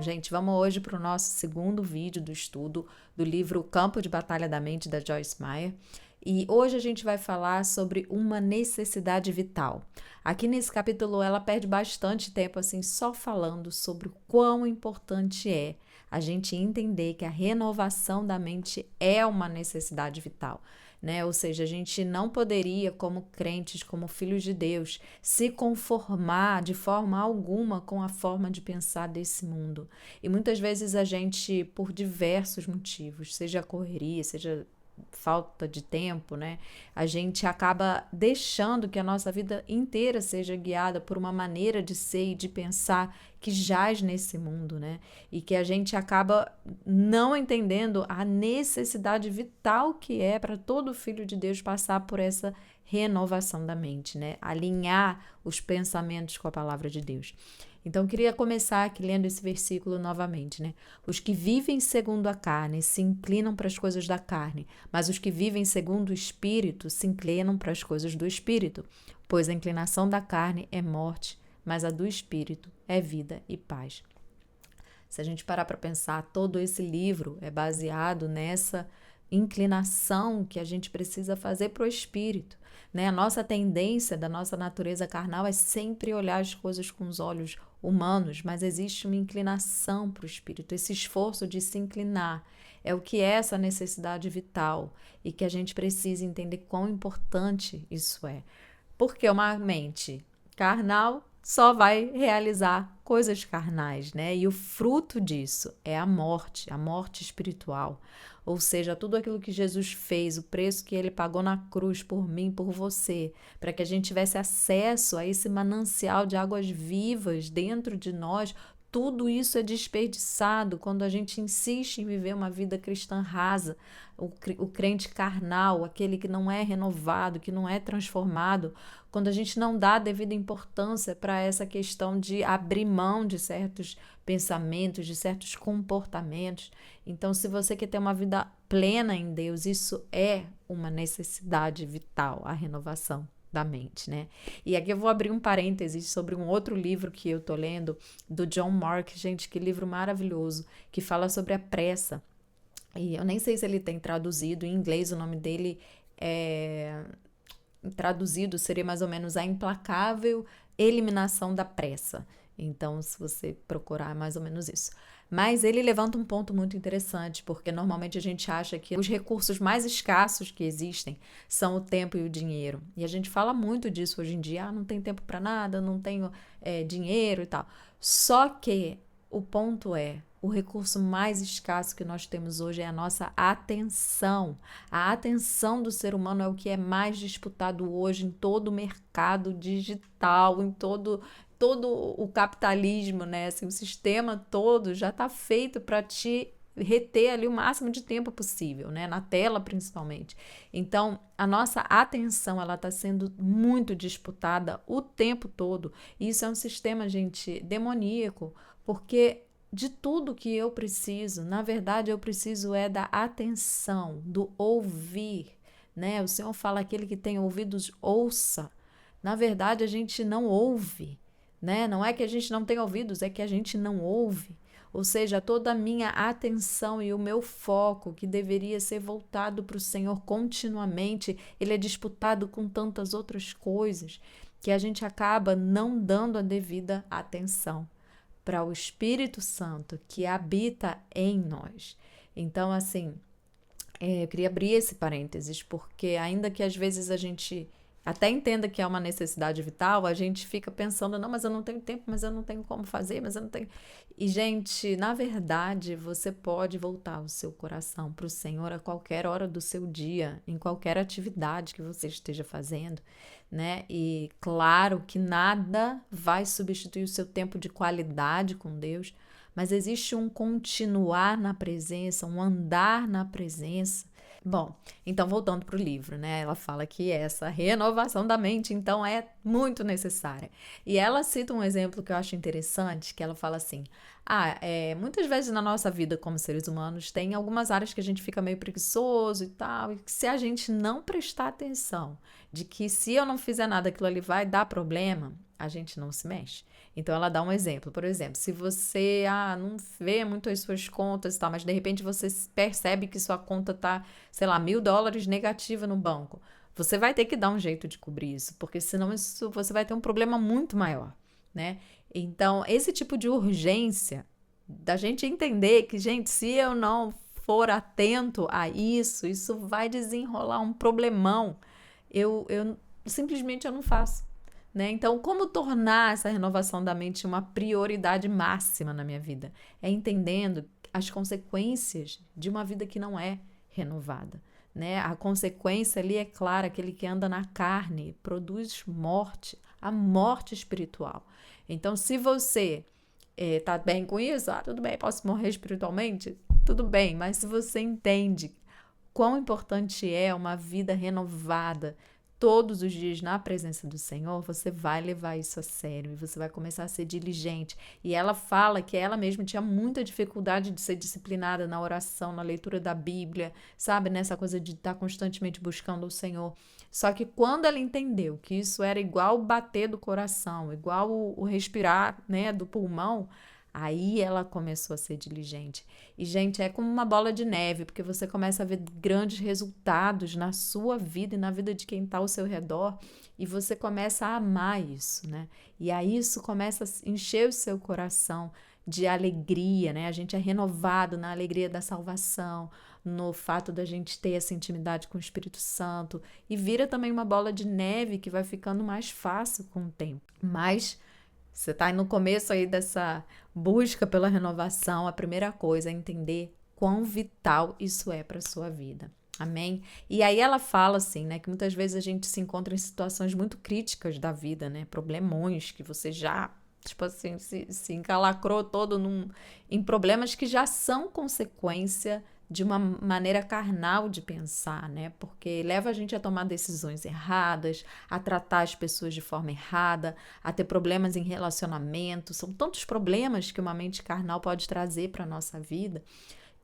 Então, gente, vamos hoje para o nosso segundo vídeo do estudo do livro O Campo de Batalha da Mente, da Joyce Meyer. E hoje a gente vai falar sobre uma necessidade vital. Aqui nesse capítulo ela perde bastante tempo assim só falando sobre o quão importante é a gente entender que a renovação da mente é uma necessidade vital. Né? Ou seja, a gente não poderia, como crentes, como filhos de Deus, se conformar de forma alguma com a forma de pensar desse mundo. E muitas vezes a gente, por diversos motivos, seja correria, seja falta de tempo, né? A gente acaba deixando que a nossa vida inteira seja guiada por uma maneira de ser e de pensar que jaz nesse mundo, né? E que a gente acaba não entendendo a necessidade vital que é para todo filho de Deus passar por essa renovação da mente, né? Alinhar os pensamentos com a palavra de Deus. Então, eu queria começar aqui lendo esse versículo novamente, né? Os que vivem segundo a carne se inclinam para as coisas da carne, mas os que vivem segundo o Espírito se inclinam para as coisas do Espírito, pois a inclinação da carne é morte, mas a do Espírito é vida e paz. Se a gente parar para pensar, todo esse livro é baseado nessa inclinação que a gente precisa fazer para o Espírito. Né? A nossa tendência da nossa natureza carnal é sempre olhar as coisas com os olhos humanos, mas existe uma inclinação para o Espírito, esse esforço de se inclinar. É o que é essa necessidade vital e que a gente precisa entender quão importante isso é. Porque uma mente carnal só vai realizar coisas carnais, né? E o fruto disso é a morte espiritual. Ou seja, tudo aquilo que Jesus fez, o preço que ele pagou na cruz por mim, por você, para que a gente tivesse acesso a esse manancial de águas vivas dentro de nós, tudo isso é desperdiçado quando a gente insiste em viver uma vida cristã rasa, o crente carnal, aquele que não é renovado, que não é transformado, quando a gente não dá a devida importância para essa questão de abrir mão de certos pensamentos, de certos comportamentos. Então, se você quer ter uma vida plena em Deus, isso é uma necessidade vital, a renovação da mente, né? E aqui eu vou abrir um parênteses sobre um outro livro que eu tô lendo, do John Mark, gente, que livro maravilhoso, que fala sobre a pressa. E eu nem sei se ele tem traduzido em inglês, o nome dele é traduzido seria mais ou menos A Implacável Eliminação da Pressa. Então, se você procurar, é mais ou menos isso. Mas ele levanta um ponto muito interessante, porque normalmente a gente acha que os recursos mais escassos que existem são o tempo e o dinheiro. E a gente fala muito disso hoje em dia, não tem tempo para nada, não tenho dinheiro e tal. Só que o ponto é, o recurso mais escasso que nós temos hoje é a nossa atenção. A atenção do ser humano é o que é mais disputado hoje em todo o mercado digital, em todo o capitalismo, né? Assim, o sistema todo já está feito para te reter ali o máximo de tempo possível, né? Na tela principalmente. Então, a nossa atenção, ela está sendo muito disputada o tempo todo. E isso é um sistema, gente, demoníaco, porque de tudo que eu preciso, na verdade eu preciso é da atenção, do ouvir, né? O Senhor fala, aquele que tem ouvidos, ouça. Na verdade a gente não ouve, né? Não é que a gente não tem ouvidos, é que a gente não ouve. Ou seja, toda a minha atenção e o meu foco, que deveria ser voltado para o Senhor continuamente, ele é disputado com tantas outras coisas, que a gente acaba não dando a devida atenção para o Espírito Santo que habita em nós. Então, assim, eu queria abrir esse parênteses, porque ainda que às vezes a gente até entenda que é uma necessidade vital, a gente fica pensando, não, mas eu não tenho tempo, mas eu não tenho como fazer, mas eu não tenho... E, gente, na verdade, você pode voltar o seu coração para o Senhor a qualquer hora do seu dia, em qualquer atividade que você esteja fazendo, né? E claro que nada vai substituir o seu tempo de qualidade com Deus, mas existe um continuar na presença, um andar na presença. Bom, então voltando para o livro, né? Ela fala que essa renovação da mente, então, é muito necessária. E ela cita um exemplo que eu acho interessante, que ela fala assim, muitas vezes na nossa vida como seres humanos tem algumas áreas que a gente fica meio preguiçoso e tal, e que se a gente não prestar atenção de que se eu não fizer nada, aquilo ali vai dar problema, a gente não se mexe. Então, ela dá um exemplo. Por exemplo, se você não vê muito as suas contas e tal, mas de repente você percebe que sua conta tá, sei lá, $1.000 negativa no banco, você vai ter que dar um jeito de cobrir isso, porque senão você vai ter um problema muito maior, né? Então, esse tipo de urgência, da gente entender que, gente, se eu não for atento a isso vai desenrolar um problemão. Eu simplesmente eu não faço, né? Então, como tornar essa renovação da mente uma prioridade máxima na minha vida? É entendendo as consequências de uma vida que não é renovada, né? A consequência ali é clara, aquele que anda na carne produz morte, a morte espiritual. Então, se você tá bem com isso, tudo bem, posso morrer espiritualmente? Tudo bem, mas se você entende quão importante é uma vida renovada todos os dias na presença do Senhor, você vai levar isso a sério e você vai começar a ser diligente. E ela fala que ela mesma tinha muita dificuldade de ser disciplinada na oração, na leitura da Bíblia, sabe? Nessa coisa de estar constantemente buscando o Senhor. Só que quando ela entendeu que isso era igual o bater do coração, igual o respirar, né, do pulmão, aí ela começou a ser diligente. E, gente, é como uma bola de neve, porque você começa a ver grandes resultados na sua vida e na vida de quem está ao seu redor, e você começa a amar isso, né? E aí isso começa a encher o seu coração de alegria, né? A gente é renovado na alegria da salvação, no fato da gente ter essa intimidade com o Espírito Santo, e vira também uma bola de neve que vai ficando mais fácil com o tempo. Mas você está no começo aí dessa busca pela renovação, a primeira coisa é entender quão vital isso é para a sua vida. Amém? E aí ela fala assim, né, que muitas vezes a gente se encontra em situações muito críticas da vida, né, problemões que você já, tipo assim, se encalacrou todo em problemas que já são consequência de uma maneira carnal de pensar, né? Porque leva a gente a tomar decisões erradas, a tratar as pessoas de forma errada, a ter problemas em relacionamento. São tantos problemas que uma mente carnal pode trazer para a nossa vida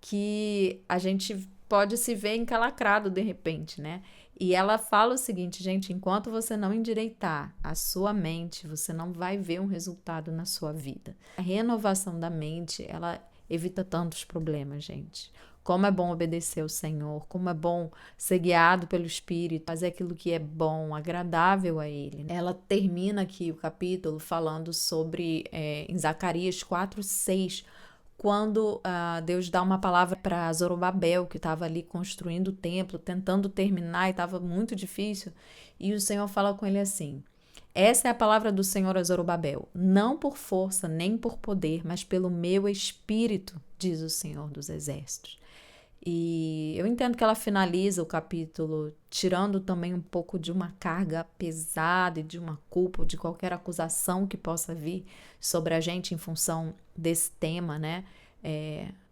que a gente pode se ver encalacrado de repente, né? E ela fala o seguinte, gente, enquanto você não endireitar a sua mente, você não vai ver um resultado na sua vida. A renovação da mente, ela evita tantos problemas, gente. Como é bom obedecer ao Senhor, como é bom ser guiado pelo Espírito, fazer aquilo que é bom, agradável a Ele. Ela termina aqui o capítulo falando sobre, em Zacarias 4:6, quando Deus dá uma palavra para Zorobabel, que estava ali construindo o templo, tentando terminar e estava muito difícil, e o Senhor fala com ele assim: essa é a palavra do Senhor a Zorobabel, não por força nem por poder, mas pelo meu espírito, diz o Senhor dos Exércitos. E eu entendo que ela finaliza o capítulo tirando também um pouco de uma carga pesada e de uma culpa, de qualquer acusação que possa vir sobre a gente em função desse tema, né?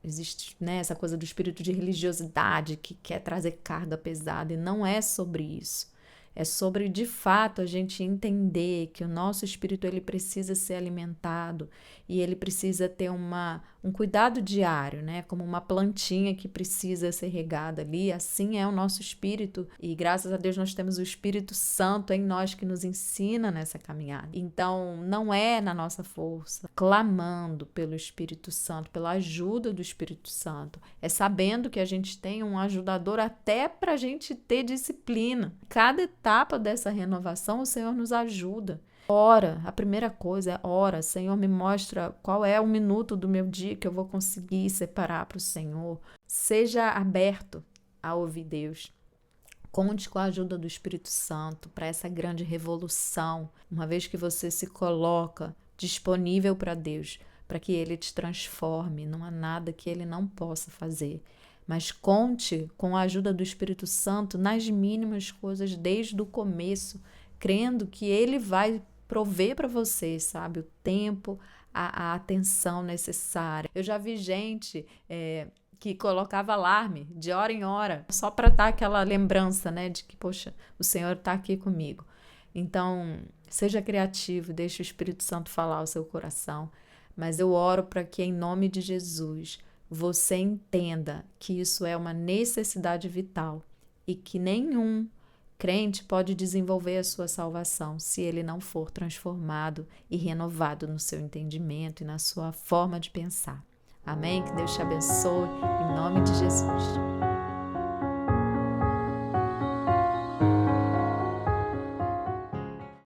Existe, né, essa coisa do espírito de religiosidade que quer trazer carga pesada, e não é sobre isso. É sobre, de fato, a gente entender que o nosso espírito ele precisa ser alimentado e ele precisa ter um cuidado diário, né? Como uma plantinha que precisa ser regada ali, assim é o nosso espírito. E graças a Deus nós temos o Espírito Santo em nós que nos ensina nessa caminhada. Então, não é na nossa força, clamando pelo Espírito Santo, pela ajuda do Espírito Santo. É sabendo que a gente tem um ajudador até para a gente ter disciplina. Cada etapa dessa renovação, o Senhor nos ajuda. Ora, a primeira coisa é ora. Senhor, me mostra qual é o minuto do meu dia que eu vou conseguir separar para o Senhor. Seja aberto a ouvir Deus. Conte com a ajuda do Espírito Santo para essa grande revolução. Uma vez que você se coloca disponível para Deus, para que Ele te transforme, não há nada que Ele não possa fazer. Mas conte com a ajuda do Espírito Santo nas mínimas coisas desde o começo, crendo que Ele vai prover para você, sabe, o tempo, a atenção necessária. Eu já vi gente que colocava alarme de hora em hora, só para dar aquela lembrança, né, de que, poxa, o Senhor está aqui comigo. Então, seja criativo, deixe o Espírito Santo falar ao seu coração. Mas eu oro para que, em nome de Jesus, você entenda que isso é uma necessidade vital e que nenhum crente pode desenvolver a sua salvação se ele não for transformado e renovado no seu entendimento e na sua forma de pensar. Amém? Que Deus te abençoe, em nome de Jesus.